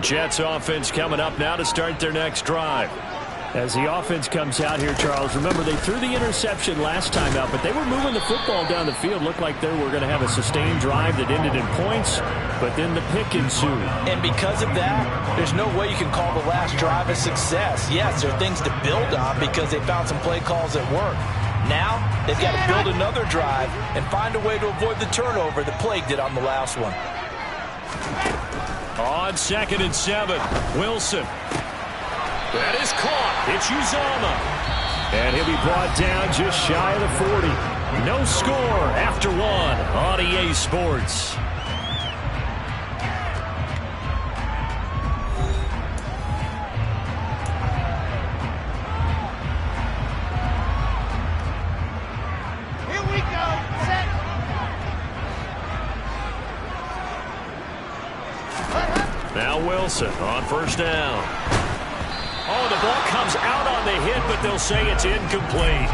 Jets offense coming up now to start their next drive. As the offense comes out here, Charles, remember they threw the interception last time out, but they were moving the football down the field. Looked like they were going to have a sustained drive that ended in points, but then the pick ensued. And because of that, there's no way you can call the last drive a success. Yes, there are things to build on because they found some play calls that work. Now, they've got to build another drive and find a way to avoid the turnover that plagued it on the last one. On 2nd and 7, Wilson. That is caught. It's Uzomah. And he'll be brought down just shy of the 40. No score after one on EA Sports. Here we go. Set. Now Wilson on 1st down. Oh, the ball comes out on the hit, but they'll say it's incomplete.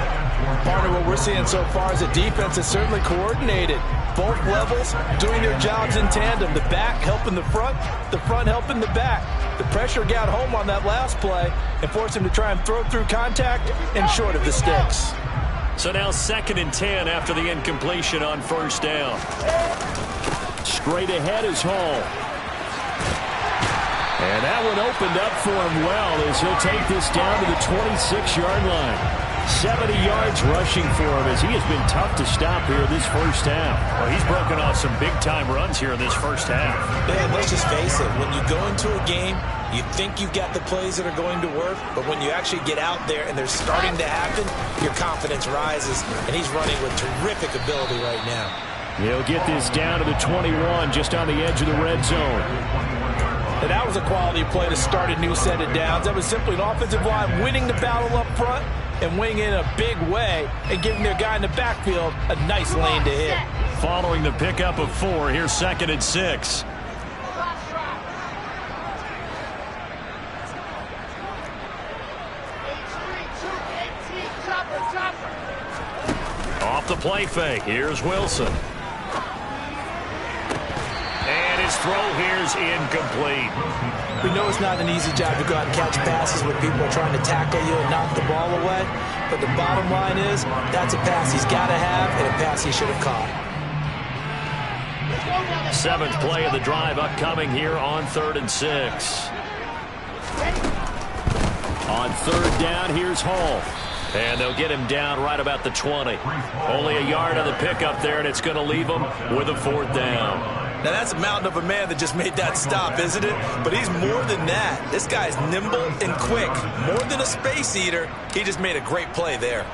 Partner, what we're seeing so far is a defense that's certainly coordinated. Both levels doing their jobs in tandem. The back helping the front helping the back. The pressure got home on that last play and forced him to try and throw through contact and short of the sticks. So now 2nd and 10 after the incompletion on 1st down. Straight ahead is Hall. And that one opened up for him well as he'll take this down to the 26-yard line. 70 yards rushing for him as he has been tough to stop here this first half. Well, he's broken off some big-time runs here in this first half. Man, let's just face it. When you go into a game, you think you've got the plays that are going to work, but when you actually get out there and they're starting to happen, your confidence rises, and he's running with terrific ability right now. He'll get this down to the 21, just on the edge of the red zone. And that was a quality play to start a new set of downs. That was simply an offensive line winning the battle up front and winning in a big way and giving their guy in the backfield a nice lane to hit. Following the pickup of 4, here's 2nd and 6. Off the play fake, here's Wilson. And his throw here's incomplete. We know it's not an easy job to go out and catch passes when people are trying to tackle you and knock the ball away. But the bottom line is, that's a pass he's got to have and a pass he should have caught. 7th play of the drive upcoming here on 3rd and 6. On 3rd down, here's Hall. And they'll get him down right about the 20. Only a yard on the pickup there, and it's going to leave him with a 4th down. Now, that's a mountain of a man that just made that stop, isn't it? But he's more than that. This guy's nimble and quick. More than a space eater, he just made a great play there.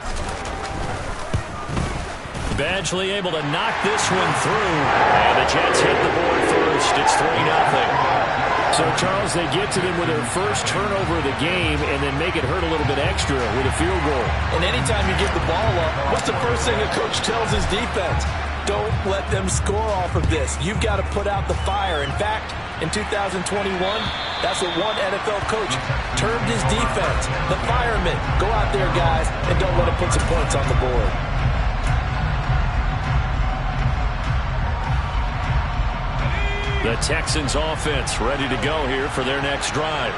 Badgley able to knock this one through. And the Jets hit the board first. It's 3-0. So, Charles, they get to them with their first turnover of the game and then make it hurt a little bit extra with a field goal. And anytime you give the ball up, what's the first thing a coach tells his defense? Don't let them score off of this. You've got to put out the fire. In fact, in 2021, that's what one NFL coach termed his defense. The firemen. Go out there, guys, and don't let them put some points on the board. The Texans offense ready to go here for their next drive.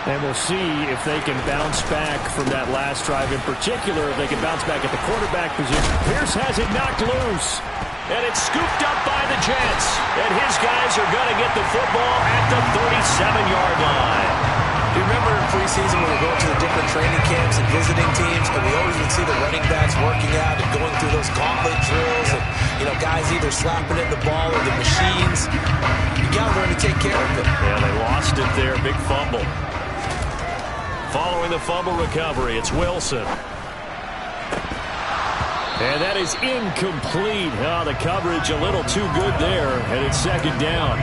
And we'll see if they can bounce back from that last drive. In particular, if they can bounce back at the quarterback position. Pierce has it knocked loose. And it's scooped up by the Jets. And his guys are going to get the football at the 37-yard line. Do you remember in preseason when we were going to the different training camps and visiting teams, and we always would see the running backs working out and going through those gauntlet drills, and, you know, guys either slapping at the ball or the machines. You got to learn to take care of it. Yeah, they lost it there. Big fumble. Following the fumble recovery, it's Wilson. And that is incomplete. Oh, the coverage a little too good there, and it's 2nd down.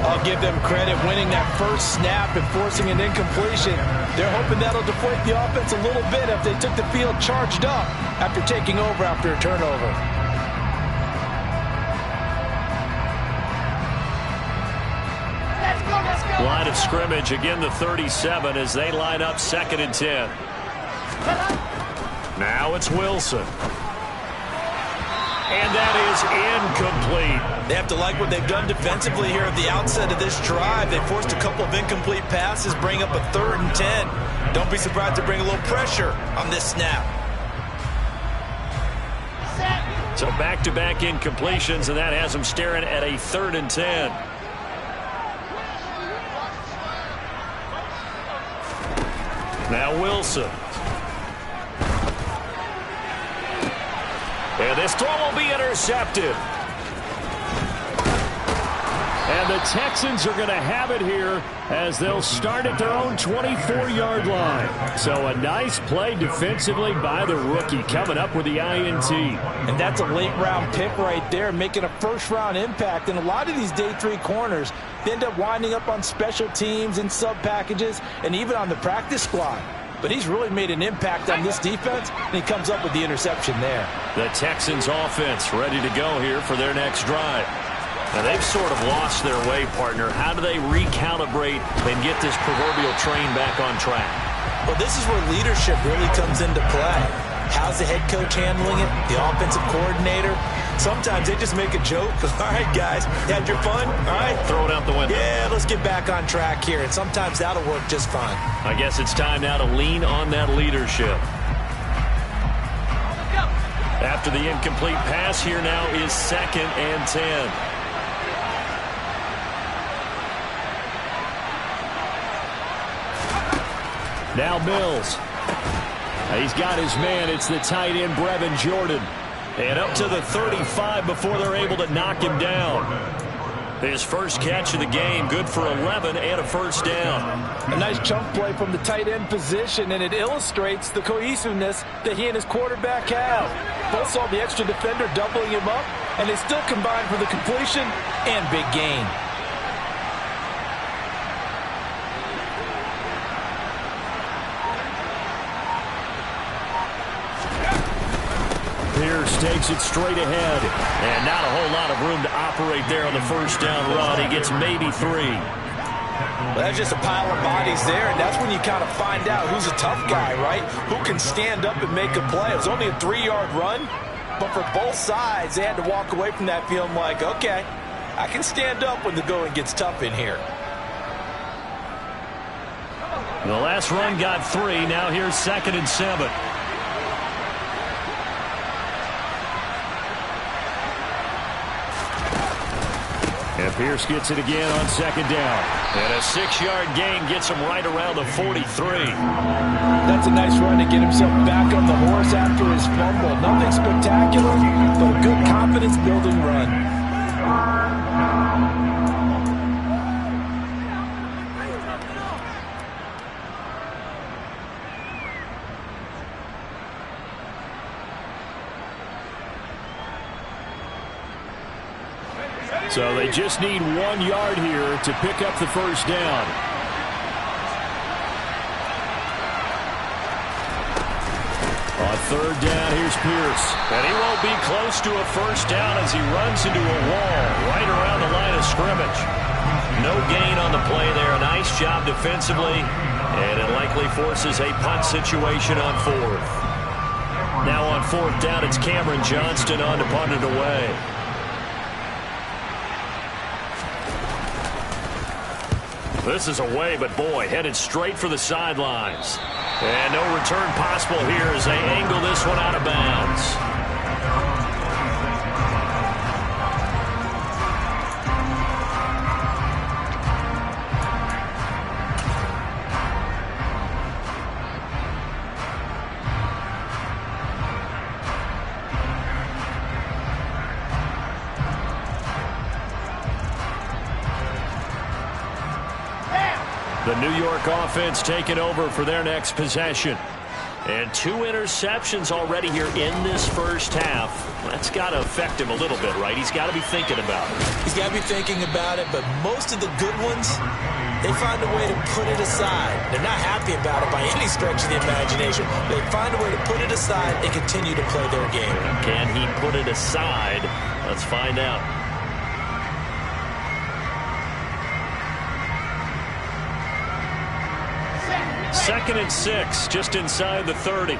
I'll give them credit winning that first snap and forcing an incompletion. They're hoping that'll deflate the offense a little bit if they took the field charged up after taking over after a turnover. Let's go. Line of scrimmage, again the 37 as they line up 2nd and 10. Now it's Wilson. And that is incomplete. They have to like what they've done defensively here at the outset of this drive. They forced a couple of incomplete passes, bring up a 3rd and 10. Don't be surprised to bring a little pressure on this snap. So back-to-back incompletions, and that has them staring at a 3rd and 10. Now Wilson. And this throw will be intercepted. And the Texans are going to have it here as they'll start at their own 24-yard line. So a nice play defensively by the rookie coming up with the INT. And that's a late-round pick right there, making a first-round impact. And a lot of these day 3 corners, they end up winding up on special teams and sub-packages and even on the practice squad. But he's really made an impact on this defense, and he comes up with the interception there. The Texans offense ready to go here for their next drive. Now, they've sort of lost their way, partner. How do they recalibrate and get this proverbial train back on track? Well, this is where leadership really comes into play. How's the head coach handling it? The offensive coordinator? Sometimes they just make a joke. All right, guys, you had your fun? All right. Throw it out the window. Yeah, let's get back on track here. And sometimes that'll work just fine. I guess it's time now to lean on that leadership. After the incomplete pass, here now is 2nd and 10. Now Mills. He's got his man. It's the tight end, Brevin Jordan. And up to the 35 before they're able to knock him down. His first catch of the game, good for 11 and a first down. A nice chunk play from the tight end position, and it illustrates the cohesiveness that he and his quarterback have. Both saw the extra defender doubling him up, and they still combined for the completion and big gain. Pierce takes it straight ahead. And not a whole lot of room to operate there on the first down run. He gets maybe 3. Well, that's just a pile of bodies there, and that's when you kind of find out who's a tough guy, right? Who can stand up and make a play. It was only a 3-yard run, but for both sides, they had to walk away from that feeling like, okay, I can stand up when the going gets tough in here. The last run got 3. Now here's 2nd and 7. And Pierce gets it again on 2nd down. And a 6-yard gain gets him right around the 43. That's a nice run to get himself back on the horse after his fumble. Nothing spectacular, but a good confidence-building run. So they just need 1 yard here to pick up the first down. On 3rd down, here's Pierce. And he won't be close to a first down as he runs into a wall right around the line of scrimmage. No gain on the play there. Nice job defensively. And it likely forces a punt situation on 4th. Now on 4th down, it's Cameron Johnston on to punt it away. This is away, but boy, headed straight for the sidelines. And no return possible here as they angle this one out of bounds. The New York offense taking over for their next possession. And 2 interceptions already here in this first half. That's got to affect him a little bit, right? He's got to be thinking about it. He's got to be thinking about it, but most of the good ones, they find a way to put it aside. They're not happy about it by any stretch of the imagination. They find a way to put it aside and continue to play their game. Can he put it aside? Let's find out. Second and 6, just inside the 30.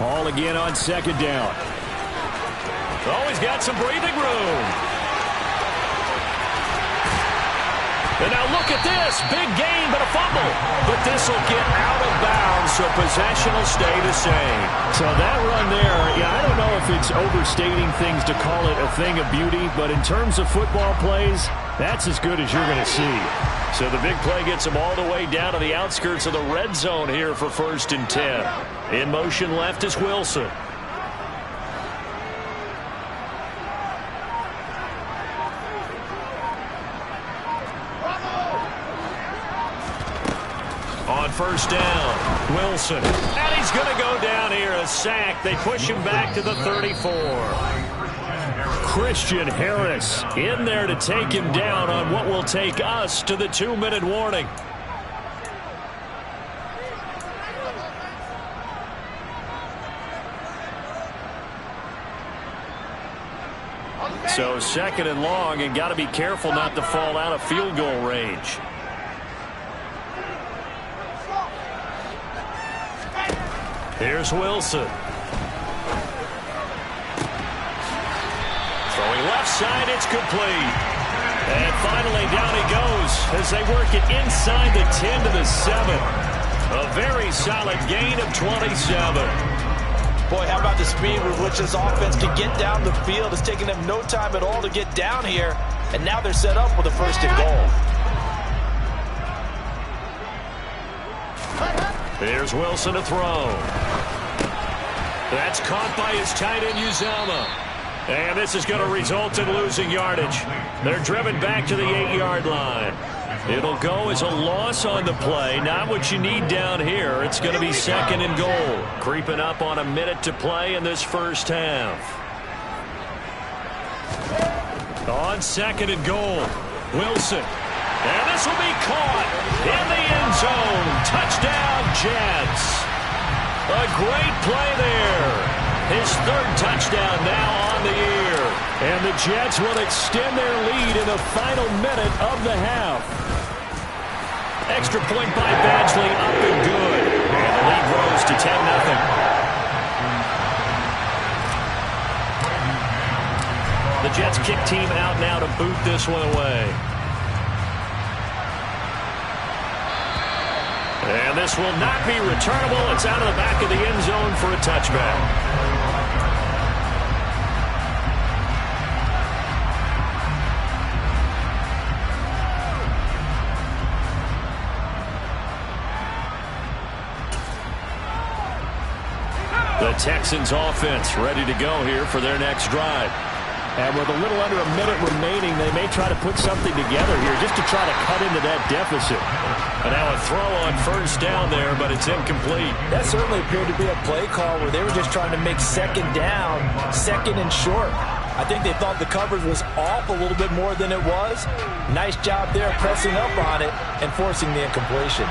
Ball again on second down. Oh, he's got some breathing room. And now look at this. Big gain, but a fumble. But this will get out of bounds, so possession will stay the same. So that run there, I don't know if it's overstating things to call it a thing of beauty, but in terms of football plays, that's as good as you're going to see. So the big play gets them all the way down to the outskirts of the red zone here for 1st and 10. In motion left is Wilson. On 1st down, Wilson. And he's going to go down here, a sack. They push him back to the 34. Christian Harris in there to take him down on what will take us to the 2-minute warning. So 2nd and long, and got to be careful not to fall out of field goal range. Here's Wilson. Throwing left side, it's complete. And finally down he goes as they work it inside the 10 to the 7. A very solid gain of 27. Boy, how about the speed with which this offense can get down the field? It's taking them no time at all to get down here. And now they're set up with a 1st and goal. There's Wilson to throw. That's caught by his tight end, Uzama. And this is going to result in losing yardage. They're driven back to the 8-yard line. It'll go as a loss on the play. Not what you need down here. It's going to be 2nd and goal. Creeping up on a minute to play in this first half. On 2nd and goal, Wilson. And this will be caught in the end zone. Touchdown, Jets. A great play there. His 3rd touchdown now on the year. And the Jets will extend their lead in the final minute of the half. Extra point by Badgley, up and good. And the lead grows to 10-0. The Jets kick team out now to boot this one away. And this will not be returnable. It's out of the back of the end zone for a touchback. The Texans offense ready to go here for their next drive. And with a little under a minute remaining, they may try to put something together here just to try to cut into that deficit. And now a throw on 1st down there, but it's incomplete. That certainly appeared to be a play call where they were just trying to make 2nd down, 2nd and short. I think they thought the coverage was off a little bit more than it was. Nice job there pressing up on it and forcing the incompletion.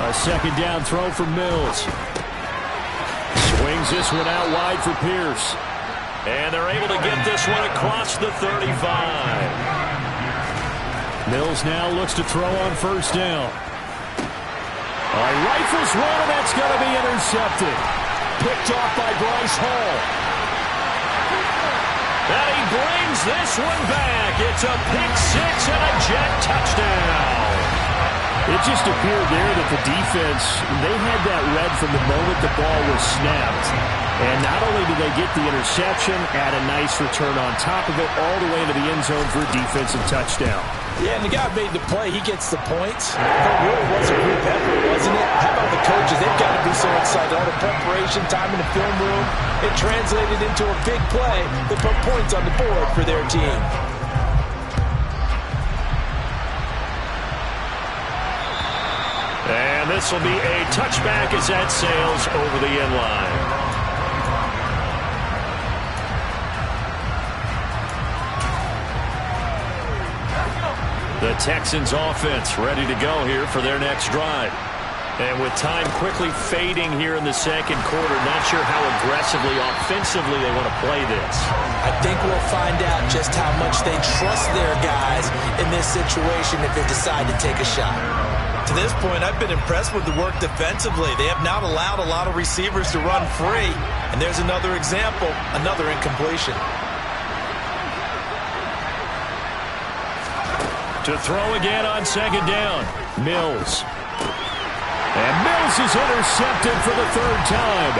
A 2nd down throw for Mills. Swings this one out wide for Pierce. And they're able to get this one across the 35. Mills now looks to throw on 1st down. Rifles one, and that's going to be intercepted. Picked off by Bryce Hall. And he brings this one back. It's a pick 6 and a Jet touchdown. It just appeared there that the defense, they had that read from the moment the ball was snapped. And not only did they get the interception, add a nice return on top of it, all the way into the end zone for a defensive touchdown. Yeah, and the guy made the play. He gets the points. It really was a group effort, wasn't it? How about the coaches? They've got to be so excited. All the preparation, time in the film room, it translated into a big play that put points on the board for their team. And this will be a touchback as that sails over the end line. The Texans offense ready to go here for their next drive. And with time quickly fading here in the second quarter, not sure how aggressively, offensively they want to play this. I think we'll find out just how much they trust their guys in this situation if they decide to take a shot. To this point, I've been impressed with the work defensively. They have not allowed a lot of receivers to run free. And there's another example, another incompletion. To throw again on second down, Mills. And Mills is intercepted for the third time.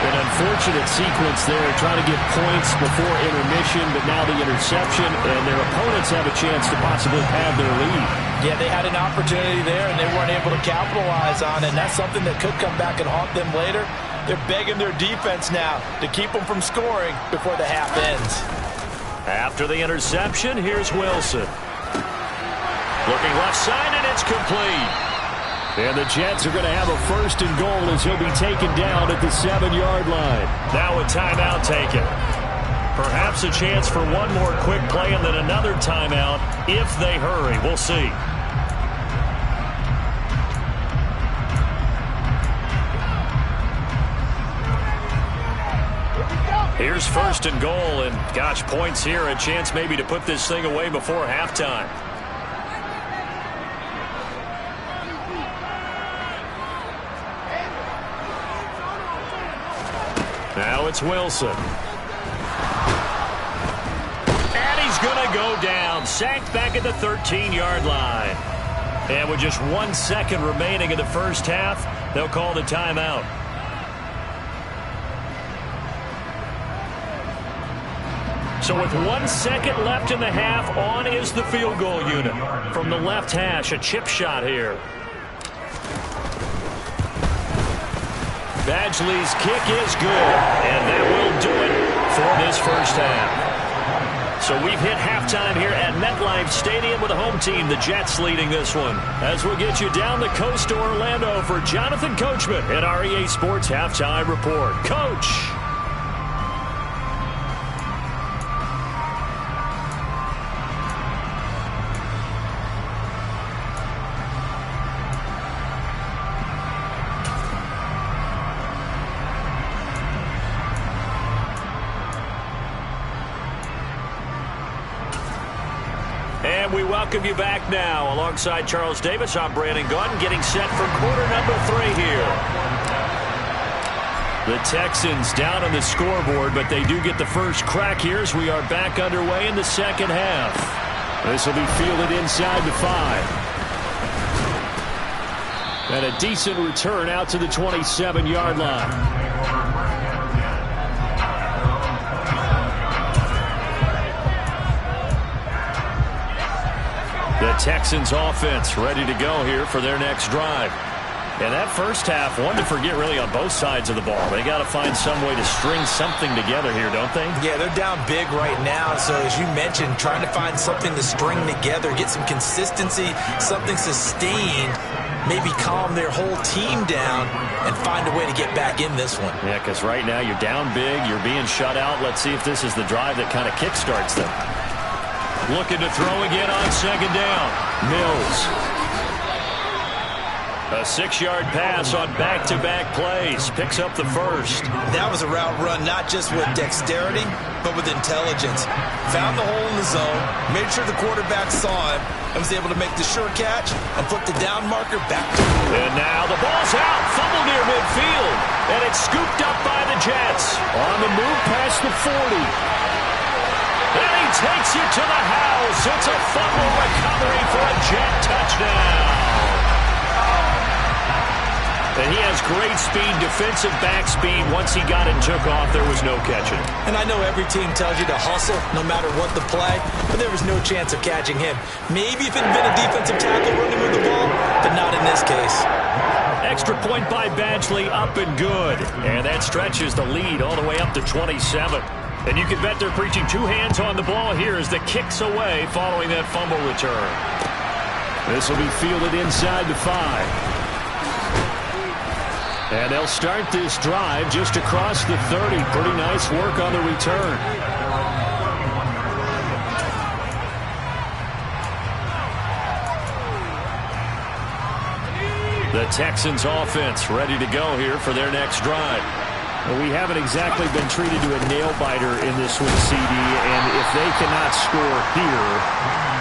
An unfortunate sequence there, trying to get points before intermission, but now the interception, and their opponents have a chance to possibly have their lead. Yeah, they had an opportunity there, and they weren't able to capitalize on it, and that's something that could come back and haunt them later. They're begging their defense now to keep them from scoring before the half ends. After the interception, here's Wilson. Looking left side, and it's complete. And the Jets are going to have a first and goal as he'll be taken down at the 7-yard line. Now a timeout taken. Perhaps a chance for one more quick play and then another timeout if they hurry. We'll see. Here's first and goal, and gosh, points here, a chance maybe to put this thing away before halftime. Now it's Wilson. And he's going to go down, sacked back at the 13-yard line. And with just 1 second remaining in the first half, they'll call the timeout. So with 1 second left in the half, on is the field goal unit. From the left hash, a chip shot here. Badgley's kick is good, and that will do it for this first half. So we've hit halftime here at MetLife Stadium with the home team, the Jets, leading this one. As we'll get you down the coast to Orlando for Jonathan Coachman at our EA Sports Halftime Report. Coach! And we welcome you back now. Alongside Charles Davis, I'm Brandon Gaudin, getting set for quarter number 3 here. The Texans down on the scoreboard, but they do get the first crack here as we are back underway in the second half. This will be fielded inside the 5. And a decent return out to the 27-yard line. The Texans offense ready to go here for their next drive. And that first half, one to forget really on both sides of the ball. They got to find some way to string something together here, don't they? Yeah, they're down big right now. So as you mentioned, trying to find something to string together, get some consistency, something sustained, maybe calm their whole team down and find a way to get back in this one. Yeah, because right now you're down big, you're being shut out. Let's see if this is the drive that kind of kickstarts them. Looking to throw again on second down. Mills. A 6-yard pass on back-to-back plays. Picks up the first. That was a route run not just with dexterity, but with intelligence. Found the hole in the zone, made sure the quarterback saw him, and was able to make the sure catch and put the down marker back to him. And now the ball's out. Fumble near midfield. And it's scooped up by the Jets. On the move past the 40. And he takes it to the house. It's a fumble recovery for a Jet touchdown. And he has great speed, defensive back speed. Once he got it and took off, there was no catching. And I know every team tells you to hustle no matter what the play, but there was no chance of catching him. Maybe if it had been a defensive tackle running with the ball, but not in this case. Extra point by Badgley, up and good. And that stretches the lead all the way up to 27. And you can bet they're preaching 2 hands on the ball here as the kick's away following that fumble return. This will be fielded inside the 5. And they'll start this drive just across the 30. Pretty nice work on the return. The Texans offense ready to go here for their next drive. Well, we haven't exactly been treated to a nail-biter in this one, CD, and if they cannot score here,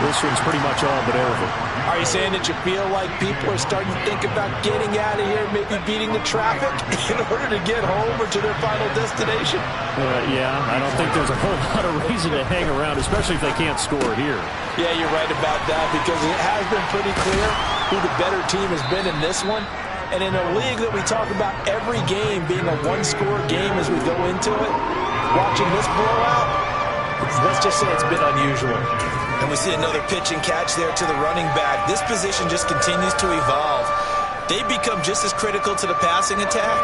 this one's pretty much all but over. Are you saying that you feel like people are starting to think about getting out of here, maybe beating the traffic in order to get home or to their final destination? Yeah, I don't think there's a whole lot of reason to hang around, especially if they can't score here. Yeah, you're right about that, because it has been pretty clear who the better team has been in this one. And in a league that we talk about every game being a one-score game as we go into it, watching this blowout, let's just say it's been unusual. And we see another pitch and catch there to the running back. This position just continues to evolve. They become just as critical to the passing attack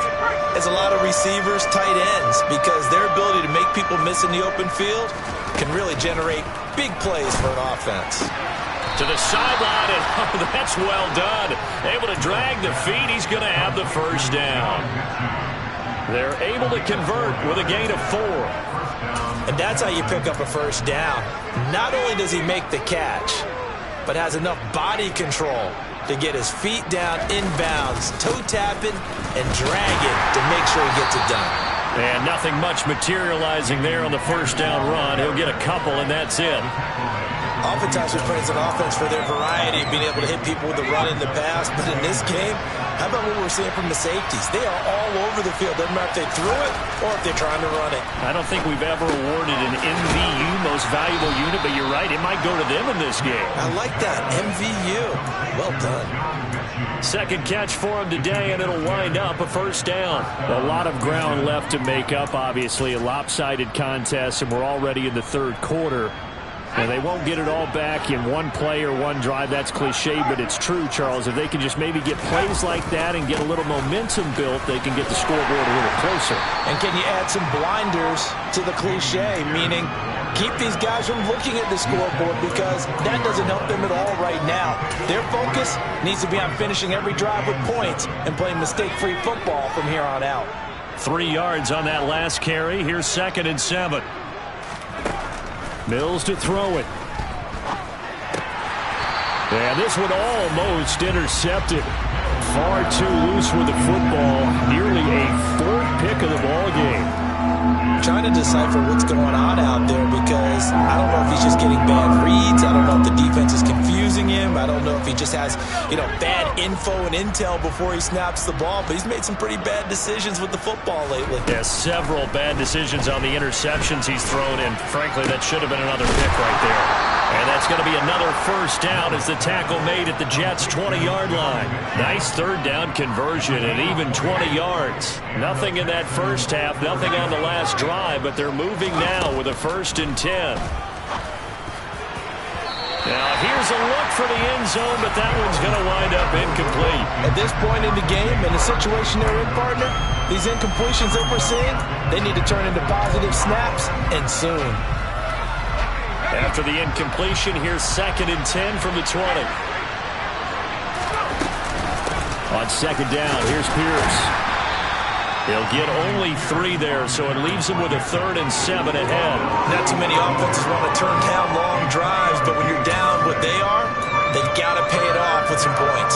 as a lot of receivers, tight ends, because their ability to make people miss in the open field can really generate big plays for an offense. To the sideline, and oh, that's well done. Able to drag the feet. He's going to have the first down. They're able to convert with a gain of 4. And that's how you pick up a first down. Not only does he make the catch, but has enough body control to get his feet down inbounds, toe tapping, and dragging to make sure he gets it done. And nothing much materializing there on the first down run. He'll get a couple, and that's it. Oftentimes we praise an offense for their variety, being able to hit people with the run in the pass. But in this game, how about what we're seeing from the safeties? They are all over the field. Doesn't matter if they threw it or if they're trying to run it. I don't think we've ever awarded an MVU, most valuable unit, but you're right, it might go to them in this game. I like that, MVU. Well done. Second catch for him today, and it'll wind up a first down. A lot of ground left to make up, obviously. A lopsided contest, and we're already in the third quarter. And they won't get it all back in one play or one drive. That's cliche, but it's true, Charles. If they can just maybe get plays like that and get a little momentum built, they can get the scoreboard a little closer. And can you add some blinders to the cliche, meaning keep these guys from looking at the scoreboard, because that doesn't help them at all right now. Their focus needs to be on finishing every drive with points and playing mistake-free football from here on out. 3 yards on that last carry. Here's 2nd and 7. Mills to throw it. And this one almost intercepted. Far too loose with the football. Nearly a 4th pick of the ball game. Trying to decipher what's going on out there, because I don't know if he's just getting bad reads. I don't know if the defense is confusing him. I don't know if he just has, bad info and intel before he snaps the ball. But he's made some pretty bad decisions with the football lately. Yeah, several bad decisions on the interceptions he's thrown, and frankly, that should have been another pick right there. And that's going to be another first down as the tackle made at the Jets' 20-yard line. Nice third down conversion and even 20 yards. Nothing in that first half, nothing on the last drive, but they're moving now with a 1st and 10. Now here's a look for the end zone, but that one's going to wind up incomplete. At this point in the game, in the situation they're in, partner, these incompletions that we're seeing, they need to turn into positive snaps, and soon. After the incompletion, here's 2nd and 10 from the 20. On 2nd down, here's Pierce. He'll get only 3 there, so it leaves him with a 3rd and 7 ahead. Not too many offenses want to turn down long drives, but when you're down what they are, they've got to pay it off with some points.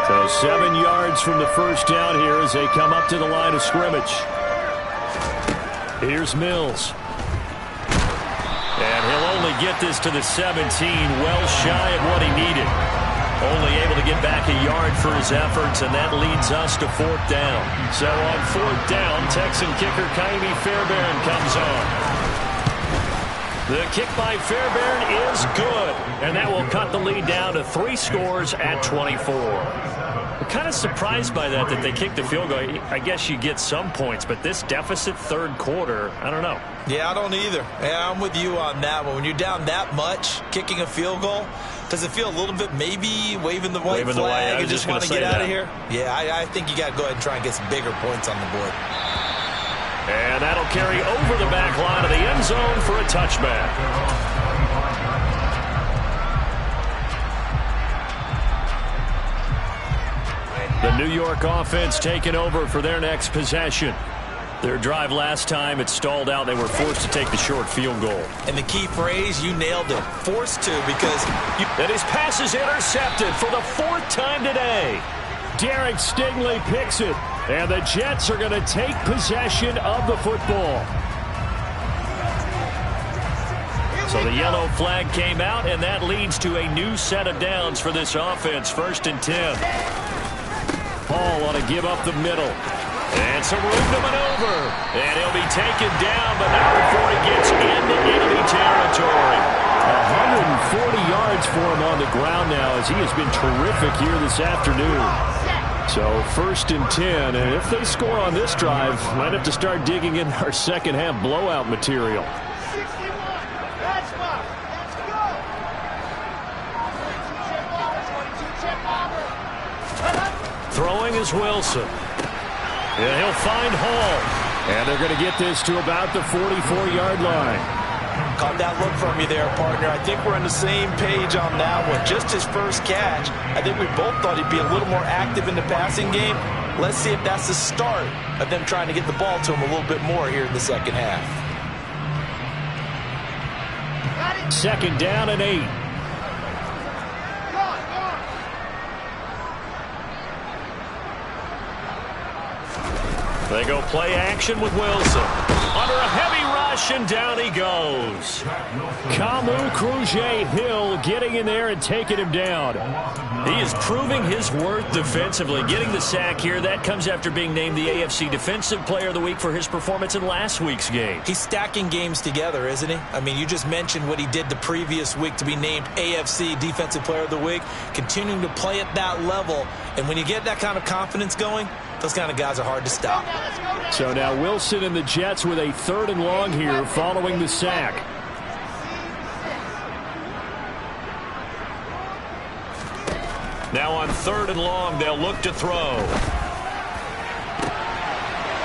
So 7 yards from the first down here as they come up to the line of scrimmage. Here's Mills. And he'll only get this to the 17, well shy of what he needed. Only able to get back a yard for his efforts, and that leads us to 4th down. So on 4th down, Texan kicker Kaimi Fairbairn comes on. The kick by Fairbairn is good, and that will cut the lead down to 3 scores at 24. I'm kind of surprised by that they kicked the field goal. I guess you get some points, but this deficit third quarter, I don't know. Yeah, I don't either. Yeah, I'm with you on that one. When you're down that much, kicking a field goal, does it feel a little bit maybe waving the white flag and just want to get out of here? Yeah, I think you got to go ahead and try and get some bigger points on the board. And that'll carry over the back line of the end zone for a touchback. The New York offense taking over for their next possession. Their drive last time, it stalled out. They were forced to take the short field goal. And the key phrase, you nailed it. Forced to, because... And his pass is intercepted for the 4th time today. Derek Stingley picks it. And the Jets are going to take possession of the football. So the yellow flag came out, and that leads to a new set of downs for this offense. 1st and 10. Paul on a give up the middle. And some room to maneuver. And he'll be taken down, but not before he gets into enemy territory. 140 yards for him on the ground now, as he has been terrific here this afternoon. So 1st and 10, and if they score on this drive, might have to start digging in our second half blowout material. 61. That's fine. Let's go. 22 chip bomber. Throwing is Wilson. And he'll find Hall. And they're going to get this to about the 44-yard line. Caught that look from you there, partner. I think we're on the same page on that one. Just his first catch. I think we both thought he'd be a little more active in the passing game. Let's see if that's the start of them trying to get the ball to him a little bit more here in the second half. 2nd down and 8. They go play action with Wilson. Under a heavy rush, and down he goes. Kamu Cruz-Hill getting in there and taking him down. He is proving his worth defensively. Getting the sack here, that comes after being named the AFC Defensive Player of the Week for his performance in last week's game. He's stacking games together, isn't he? I mean, you just mentioned what he did the previous week to be named AFC Defensive Player of the Week. Continuing to play at that level. And when you get that kind of confidence going, those kind of guys are hard to stop. So now Wilson and the Jets with a 3rd and long here following the sack. Now on 3rd and long, they'll look to throw.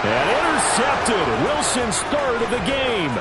And intercepted. Wilson's 3rd of the game.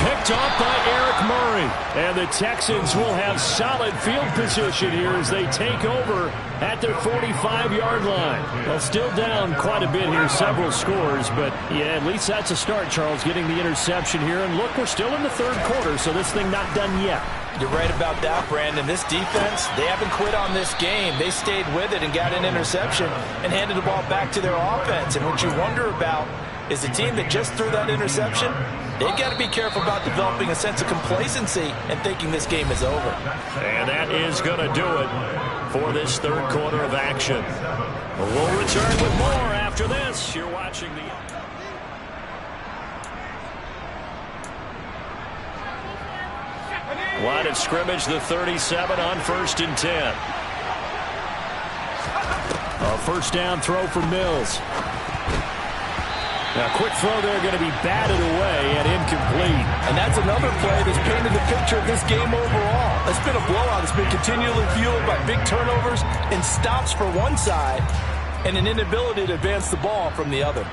Picked off by Eric Murray. And the Texans will have solid field position here as they take over at their 45-yard line. Well, still down quite a bit here, several scores, but yeah, at least that's a start, Charles, getting the interception here. And look, we're still in the 3rd quarter, so this thing not done yet. You're right about that, Brandon. This defense, they haven't quit on this game. They stayed with it and got an interception and handed the ball back to their offense. And what you wonder about is the team that just threw that interception, they've got to be careful about developing a sense of complacency and thinking this game is over. And that is going to do it for this 3rd quarter of action. We'll return with more after this. You're watching the... Line of scrimmage, the 37 on 1st and 10. A 1st down throw for Mills. Now, quick throw there, going to be batted away and incomplete. And that's another play that's painted the picture of this game overall. It's been a blowout. It's been continually fueled by big turnovers and stops for one side and an inability to advance the ball from the other.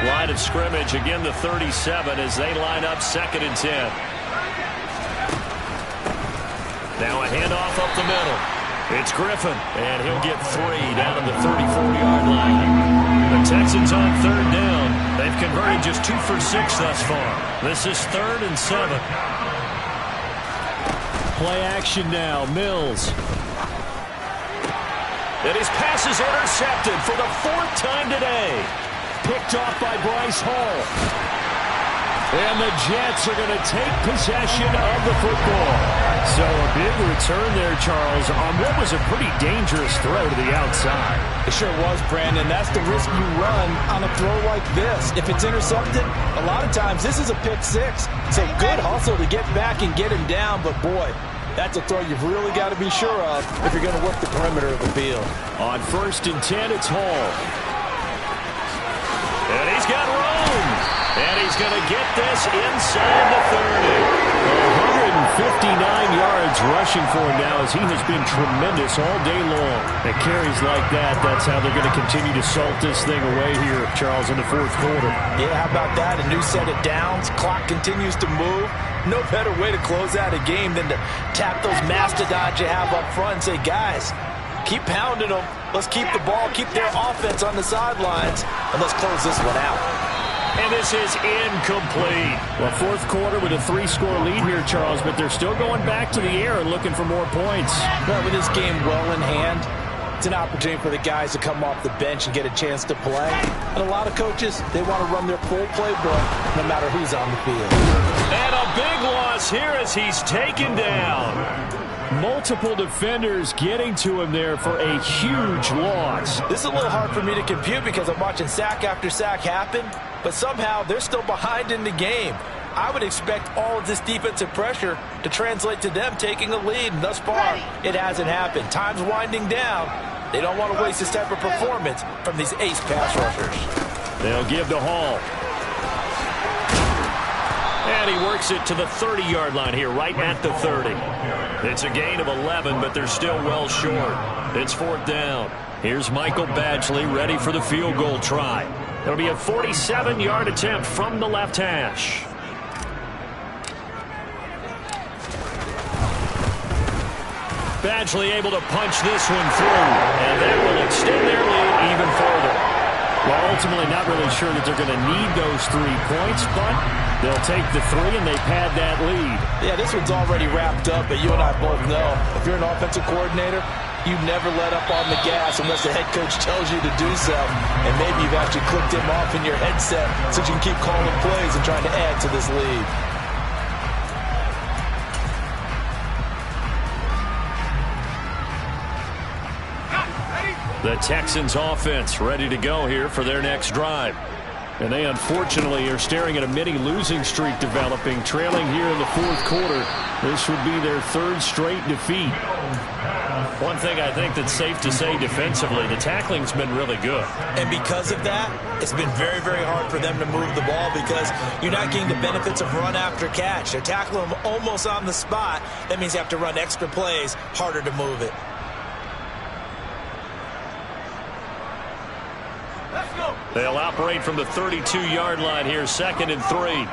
Line of scrimmage, again the 37 as they line up 2nd and 10. Now a handoff up the middle. It's Griffin, and he'll get 3 down at the 34-yard line. The Texans on 3rd down. They've converted just 2 for 6 thus far. This is 3rd and 7. Play action now, Mills. And his pass is intercepted for the 4th time today. Picked off by Bryce Hall. And the Jets are going to take possession of the football. So a big return there, Charles, on what was a pretty dangerous throw to the outside. It sure was, Brandon. That's the risk you run on a throw like this. If it's intercepted, a lot of times this is a pick 6. So good hustle to get back and get him down. But, boy, that's a throw you've really got to be sure of if you're going to work the perimeter of the field. On 1st and 10, it's Hall. And he's got room. And he's going to get this inside the 30. 159 yards rushing for him now as he has been tremendous all day long. And carries like that, that's how they're going to continue to salt this thing away here, Charles, in the 4th quarter. Yeah, how about that? A new set of downs. Clock continues to move. No better way to close out a game than to tap those mastodons you have up front and say, guys, Keep pounding them. Let's keep the ball, keep their offense on the sidelines, and let's close this one out. And this is incomplete. Well, fourth quarter with a 3-score lead here, Charles, but they're still going back to the air and looking for more points. Well, with this game well in hand, it's an opportunity for the guys to come off the bench and get a chance to play. And a lot of coaches, they want to run their full playbook no matter who's on the field. And a big loss here as he's taken down. Multiple defenders getting to him there for a huge loss. This is a little hard for me to compute because I'm watching sack after sack happen, but somehow they're still behind in the game. I would expect all of this defensive pressure to translate to them taking a lead, and thus far, it hasn't happened. Time's winding down. They don't want to waste this type of performance from these ace pass rushers. They'll give to Hall. And he works it to the 30-yard line here, right at the 30. It's a gain of 11, but they're still well short. It's fourth down. Here's Michael Badgley ready for the field goal try. It'll be a 47-yard attempt from the left hash. Badgley able to punch this one through, and that will extend their lead even further. Well, ultimately not really sure that they're going to need those 3 points, but they'll take the 3 and they pad that lead. Yeah, this one's already wrapped up, but you and I both know if you're an offensive coordinator, you never let up on the gas unless the head coach tells you to do so. And maybe you've actually clicked him off in your headset so you can keep calling plays and trying to add to this lead. The Texans offense ready to go here for their next drive. And they unfortunately are staring at a mini losing streak developing, trailing here in the fourth quarter. This would be their 3rd straight defeat. One thing I think that's safe to say defensively, the tackling's been really good. And because of that, it's been very, very hard for them to move the ball because you're not getting the benefits of run after catch. They're tackling them almost on the spot. That means you have to run extra plays, harder to move it. They'll operate from the 32-yard line here, 2nd and 3.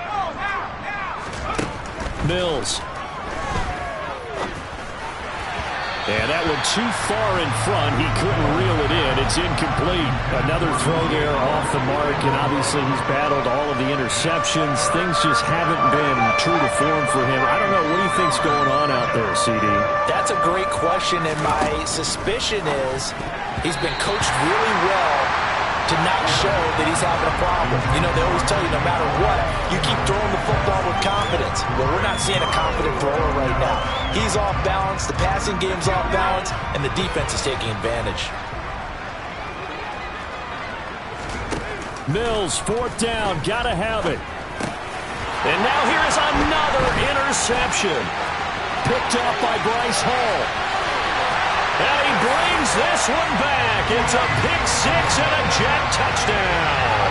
Mills. And that one too far in front. He couldn't reel it in. It's incomplete. Another throw there off the mark, and obviously he's battled all of the interceptions. Things just haven't been true to form for him. I don't know. What do you think's going on out there, CD? That's a great question, and my suspicion is he's been coached really well to not show that he's having a problem. You know, they always tell you no matter what, you keep throwing the football with confidence. Well, we're not seeing a confident thrower right now. He's off balance, the passing game's off balance, and the defense is taking advantage. Mills, 4th down, gotta have it. And now here is another interception. Picked up by Bryce Hall. And he brings this one back. It's a pick 6 and a jet touchdown.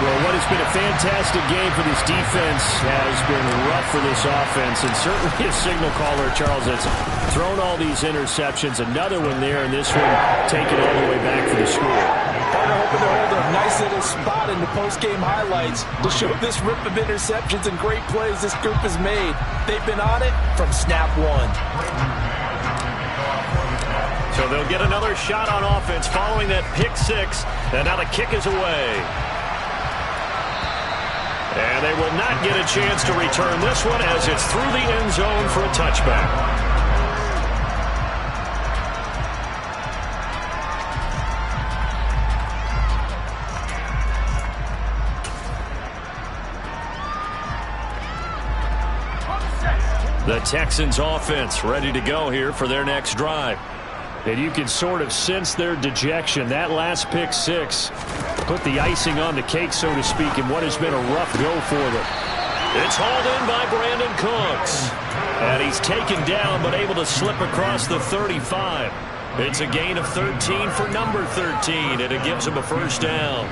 Well, what has been a fantastic game for this defense has been rough for this offense, and certainly a signal caller, Charles, that's thrown all these interceptions. Another one there, and this one taken all the way back for the score. Partner hoping to hold a nice little spot in the post-game highlights to show this rip of interceptions and great plays this group has made. They've been on it from snap 1. So they'll get another shot on offense following that pick 6. And now the kick is away. And they will not get a chance to return this one as it's through the end zone for a touchback. The Texans offense ready to go here for their next drive. And you can sort of sense their dejection. That last pick 6 put the icing on the cake, so to speak, in what has been a rough go for them. It's hauled in by Brandon Cooks. And he's taken down but able to slip across the 35. It's a gain of 13 for number 13, and it gives him a first down.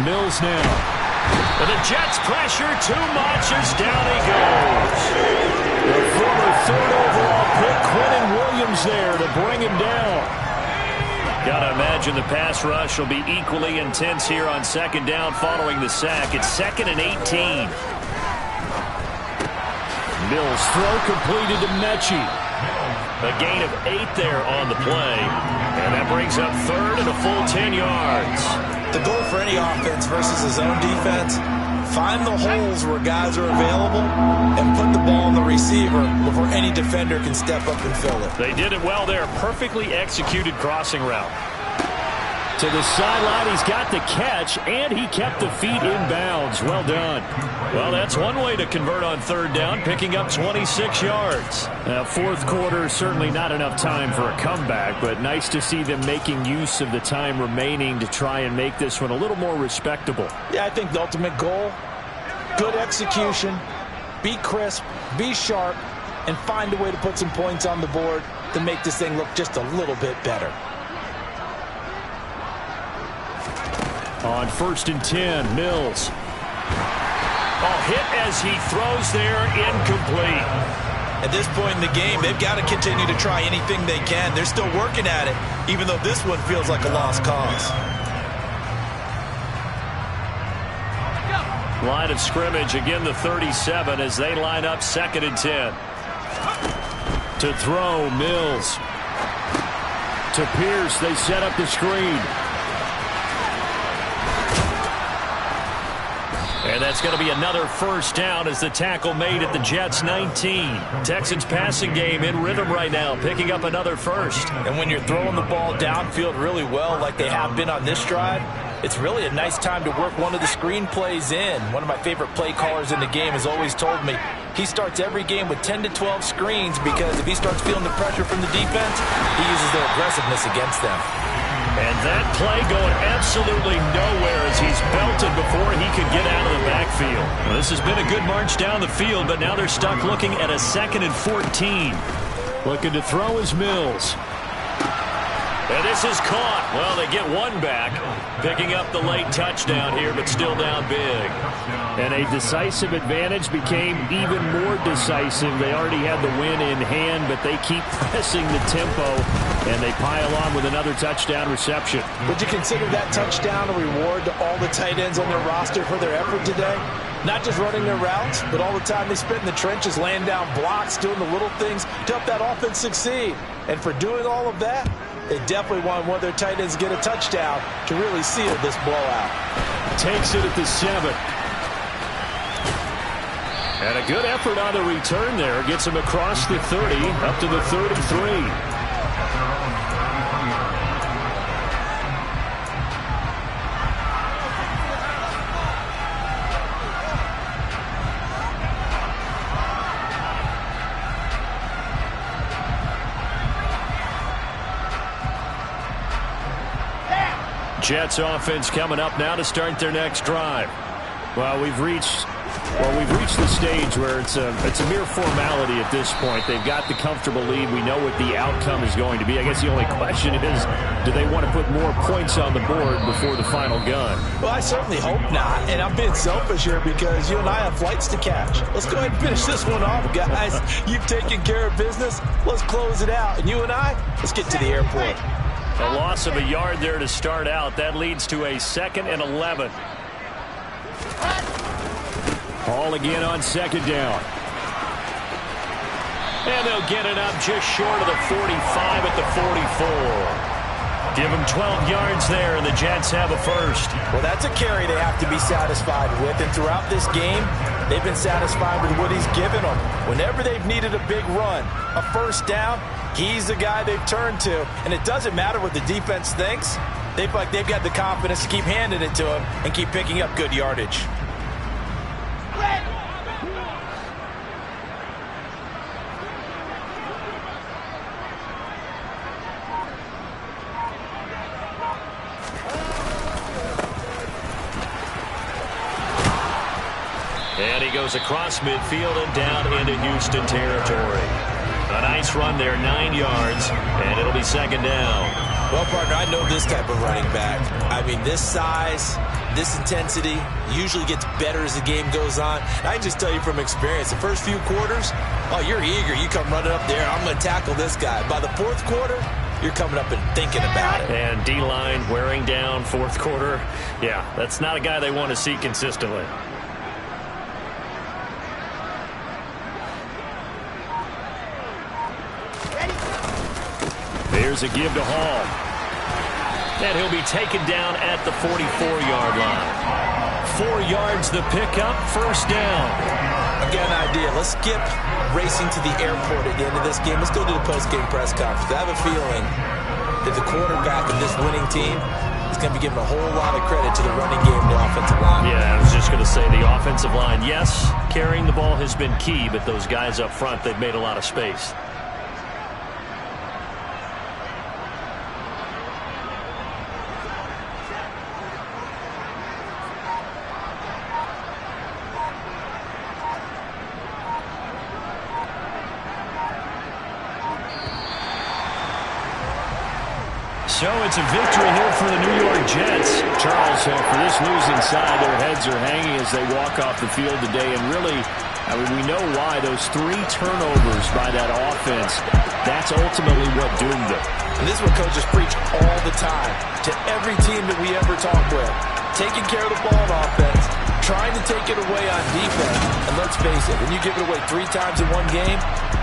Mills now. And the Jets pressure too much as down he goes. The former 3rd overall pick, Quentin Williams there to bring him down. Got to imagine the pass rush will be equally intense here on 2nd down following the sack. It's 2nd and 18. Mills throw completed to Mechie. A gain of 8 there on the play. And that brings up third and a full 10 yards. The goal for any offense versus a zone defense, find the holes where guys are available and put the ball on the receiver before any defender can step up and fill it. They did it well there. Perfectly executed crossing route. To the sideline, he's got the catch, and he kept the feet in bounds. Well done. Well, that's one way to convert on third down, picking up 26 yards. Fourth quarter, certainly not enough time for a comeback, but nice to see them making use of the time remaining to try and make this one a little more respectable. Yeah, I think the ultimate goal, good execution, be crisp, be sharp, and find a way to put some points on the board to make this thing look just a little bit better. On 1st and 10, Mills. Hit as he throws there, incomplete. At this point in the game, they've got to continue to try anything they can. They're still working at it, even though this one feels like a lost cause. Line of scrimmage, again the 37 as they line up 2nd and 10. To throw, Mills. To Pierce, they set up the screen. And that's going to be another first down as the tackle made at the Jets' 19. Texans passing game in rhythm right now, picking up another first. And when you're throwing the ball downfield really well like they have been on this drive, it's really a nice time to work one of the screen plays in. One of my favorite play callers in the game has always told me he starts every game with 10 to 12 screens because if he starts feeling the pressure from the defense, he uses their aggressiveness against them. And that play going absolutely nowhere as he's belted before he could get out of the backfield. Well, this has been a good march down the field, but now they're stuck looking at a 2nd and 14. Looking to throw is Mills. And this is caught. Well, they get one back, picking up the late touchdown here, but still down big. And a decisive advantage became even more decisive. They already had the win in hand, but they keep pressing the tempo, and they pile on with another touchdown reception. Would you consider that touchdown a reward to all the tight ends on their roster for their effort today? Not just running their routes, but all the time they spent in the trenches, laying down blocks, doing the little things to help that offense succeed. And for doing all of that, they definitely want one of their tight ends to get a touchdown to really seal this blowout. Takes it at the 7. And a good effort on the return there. Gets him across the 30, up to the 33. Jets offense coming up now to start their next drive. Well, we've reached the stage where it's a mere formality at this point. They've got the comfortable lead. We know what the outcome is going to be. I guess the only question is, do they want to put more points on the board before the final gun? Well, I certainly hope not. And I'm being selfish here because you and I have flights to catch. Let's go ahead and finish this one off, guys. You've taken care of business. Let's close it out. And you and I, let's get to the airport. A loss of a yard there to start out. That leads to a 2nd and 11. Hall again on 2nd down. And they'll get it up just short of the 45 at the 44. Give them 12 yards there, and the Jets have a first. Well, that's a carry they have to be satisfied with. And throughout this game, they've been satisfied with what he's given them. Whenever they've needed a big run, a first down, he's the guy they've turned to. And it doesn't matter what the defense thinks. They feel like they've got the confidence to keep handing it to him and keep picking up good yardage. And he goes across midfield and down into Houston territory. A nice run there, 9 yards, and it'll be 2nd down. Well, partner, I know this type of running back. I mean, this size, this intensity usually gets better as the game goes on. And I can just tell you from experience, the first few quarters, oh, you're eager. You come running up there, I'm going to tackle this guy. By the 4th quarter, you're coming up and thinking about it. And D-line wearing down 4th quarter. Yeah, that's not a guy they want to see consistently. Here's a give to Hall. And he'll be taken down at the 44-yard line. 4 yards the pickup, first down. I've got an idea. Let's skip racing to the airport at the end of this game. Let's go to the post-game press conference. I have a feeling that the quarterback of this winning team is going to be giving a whole lot of credit to the running game and the offensive line. Yeah, I was just going to say the offensive line, yes, carrying the ball has been key, but those guys up front, they've made a lot of space. So it's a victory here for the New York Jets. Charles, for this losing side, their heads are hanging as they walk off the field today. And really, I mean, we know why. Those 3 turnovers by that offense, that's ultimately what doomed them. And this is what coaches preach all the time to every team that we ever talk with. Taking care of the ball on offense, trying to take it away on defense. And let's face it, when you give it away 3 times in one game,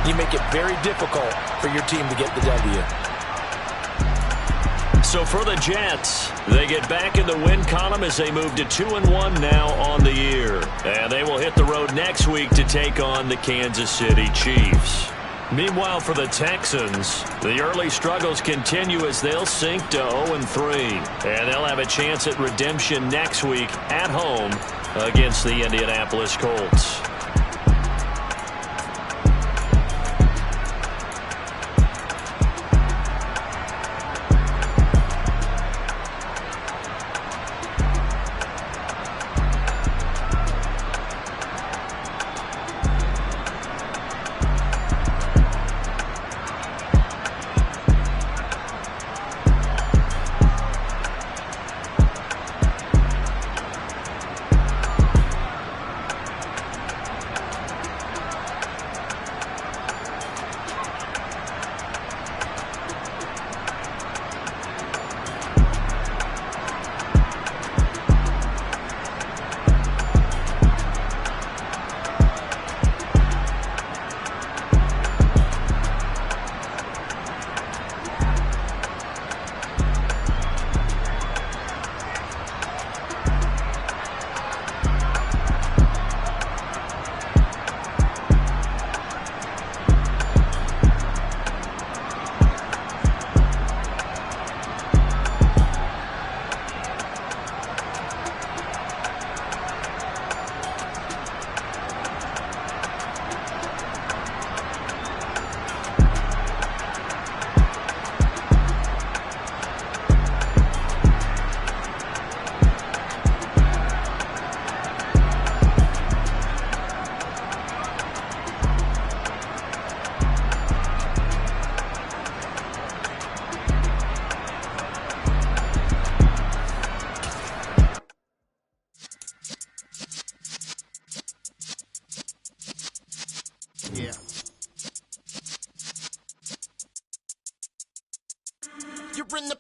you make it very difficult for your team to get the W. So for the Jets, they get back in the win column as they move to 2-1 now on the year. And they will hit the road next week to take on the Kansas City Chiefs. Meanwhile, for the Texans, the early struggles continue as they'll sink to 0-3. And they'll have a chance at redemption next week at home against the Indianapolis Colts.